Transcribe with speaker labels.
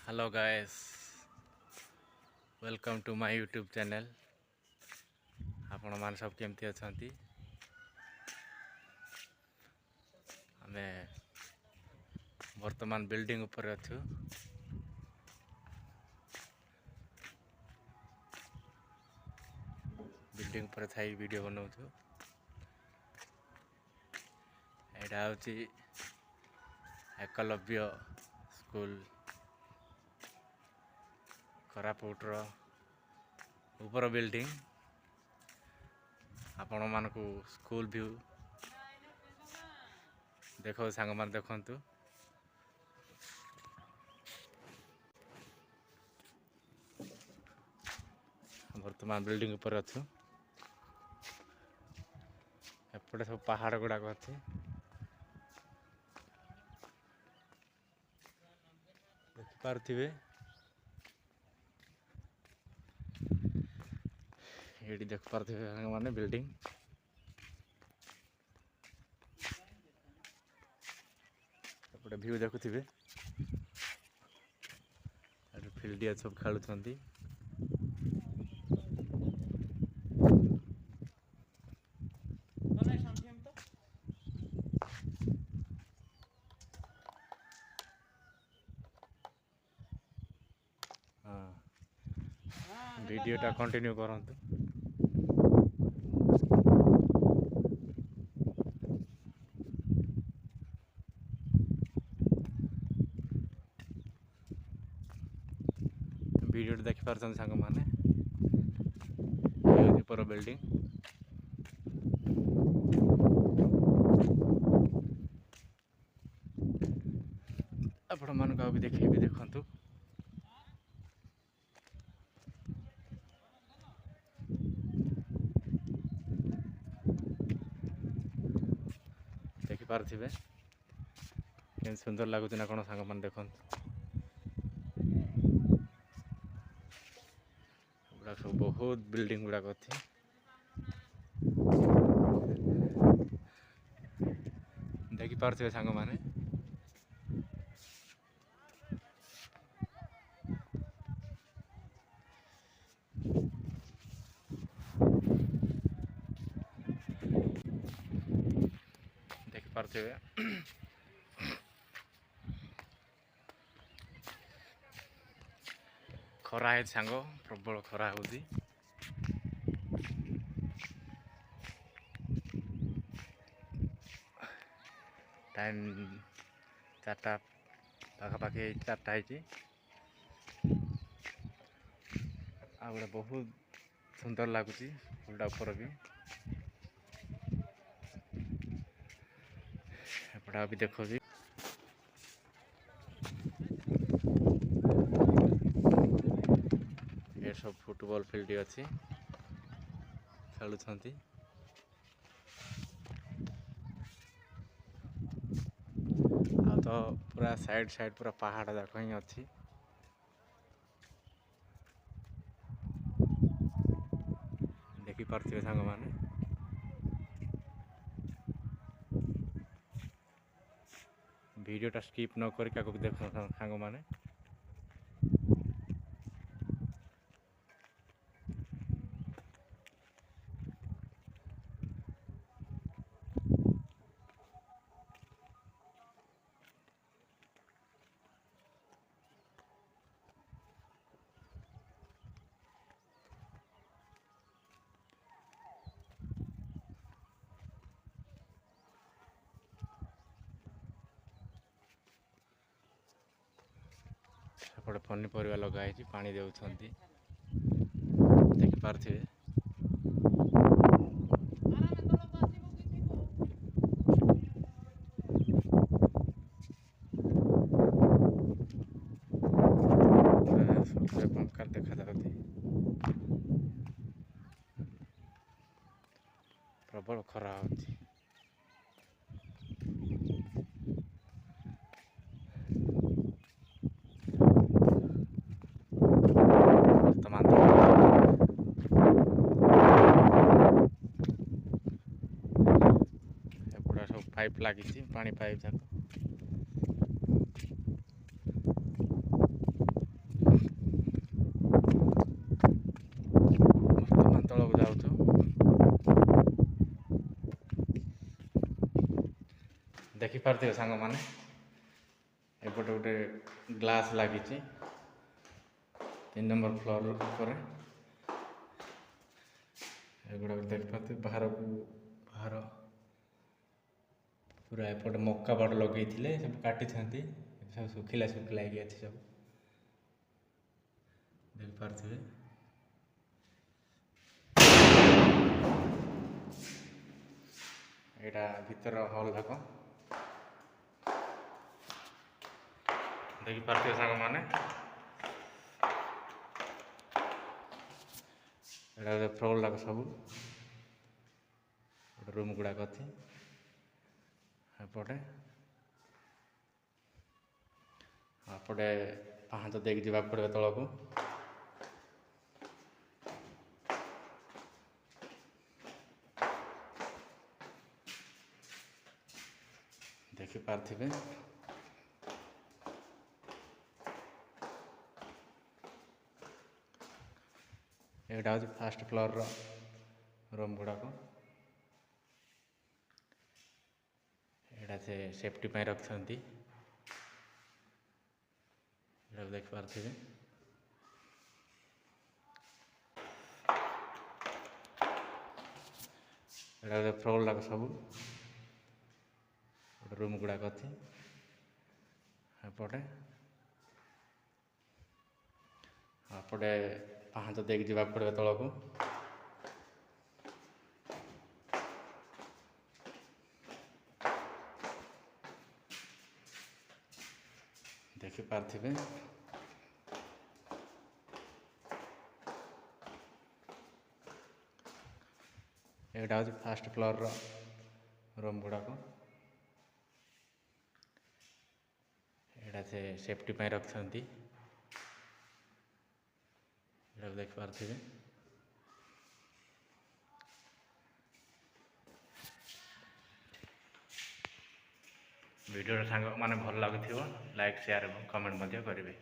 Speaker 1: Hello guys, welcome to my YouTube channel. आपण मान सब केमती अछंती? आमे वर्तमान बिल्डिंग ऊपर अछु। बिल्डिंग ऊपर थाई वीडियो बनाउछु। एडा होची एकलव्य स्कूल कोरापुटर ऊपर बिल्डिंग। आपण मानकु स्कूल व्यू देखो सांग मान देखंतु। वर्तमान बिल्डिंग ऊपर अछु। एपटे सब पहाड़ गुड़ाक अच्छे। देखिपारे ये देखिपारे माने बिल्डिंग एपटे व्यू देखुथिबे। फील्ड सब खेलुछंती। वीडियोटा कंटिन्यू करंतु। वीडियो देखि पारछन सांग माने ऊपर बिल्डिंग। आपण मानक भी देखिए देखंतु। देखिपारे के सुंदर लगुच ना कौन सांग मान देखो। गुड़ा सब बहुत बिल्डिंग गुड़ाक अच्छे। देखिपारे सांग माने देखिपारे खरा है सांग प्रबल खरा होती। टाइम 4टा पाखापाखि 4टा है। आ गए बहुत सुंदर लगुच फुलटा ऊपर भी। एपटा भी देखो जी ये सब फुटबॉल फील्ड अच्छी खेलुछंती। आ तो पूरा साइड साइड पूरा पहाड़ जाक ही अच्छी। देखिपारे सांग माने वीडियोटा स्किप न कर देख सांग माने। सेपटे पनीपरिया लगाई पानी देउछंती। देखिपारे पंखा देखा जाती। प्रबल खरा होती। वर्तमान एपटा सब पाइप लगी पानी पाइप जाक। ଦେଖିପାରୁଥିବେ ସାଙ୍ଗମାନେ ଏପଟେ ଗୋଟେ ଗ୍ଲାସ୍ ଲାଗିଛି 3 ନମ୍ବର ଫ୍ଲୋର ଉପରେ। ଏଗୁଡ଼ାକ ଦେଖିପାରୁଥିବେ ବାହାର ପୁରା ଏପଟେ ମକା ବାଡ଼ ଲଗେଇଥିଲେ ସବୁ କାଟିଛନ୍ତି, ସବୁ ଶୁଖିଲା ହେଇକି ଅଛି ସବୁ ଦେଖିପାରୁଥିବେ। ଏଇଟା ଭିତର ହଲ୍ ଯାକ ଦେଖିପାରୁଥିବେ ସାଙ୍ଗମାନେ। ଏଇଟା ଗୋଟେ ଫ୍ଲୋର ଯାକ ସବୁ ଗୋଟେ ରୁମ୍ ଗୁଡ଼ାକ ଅଛି ଏପଟେ ପାହାଚ ଦେଇକି ଯିବାକୁ ପଡ଼ିବ ତଳକୁ। ଦେଖିପାରୁଥିବେ ଏଇଟା ହେଉଛି ଫାର୍ଷ୍ଟ ଫ୍ଲୋରର ରୁମ୍ ଗୁଡ଼ାକ। ଏଇଟା ସେ ସେଫ୍ଟି ପାଇଁ ରଖିଛନ୍ତି, ଏଇଟାକୁ ଦେଖିପାରୁଥିବେ। ଏଇଟା ଗୋଟେ ଫ୍ଲୋର ଯାକ ସବୁ ଗୋଟେ ରୁମ୍ ଗୁଡ଼ାକ ଅଛି ଏପଟେ ପାହାଚ ଦେଇକି ଯିବାକୁ ପଡ଼ିବ ତଳକୁ। ଦେଖିପାରୁଥିବେ ଏଇଟା ହେଉଛି ଫାର୍ଷ୍ଟ ଫ୍ଲୋରର ରୁମ୍ ଗୁଡ଼ାକ। ଏଇଟା ସେ ସେଫ୍ଟି ପାଇଁ ରଖିଛନ୍ତି, ଏଇଟାକୁ ଦେଖିପାରୁଥିବେ। ଭିଡ଼ିଓର ସାଙ୍ଗମାନେ ଭଲ ଲାଗୁଥିବ ଲାଇକ୍, ସେୟାର ଏବଂ କମେଣ୍ଟ ମଧ୍ୟ କରିବେ।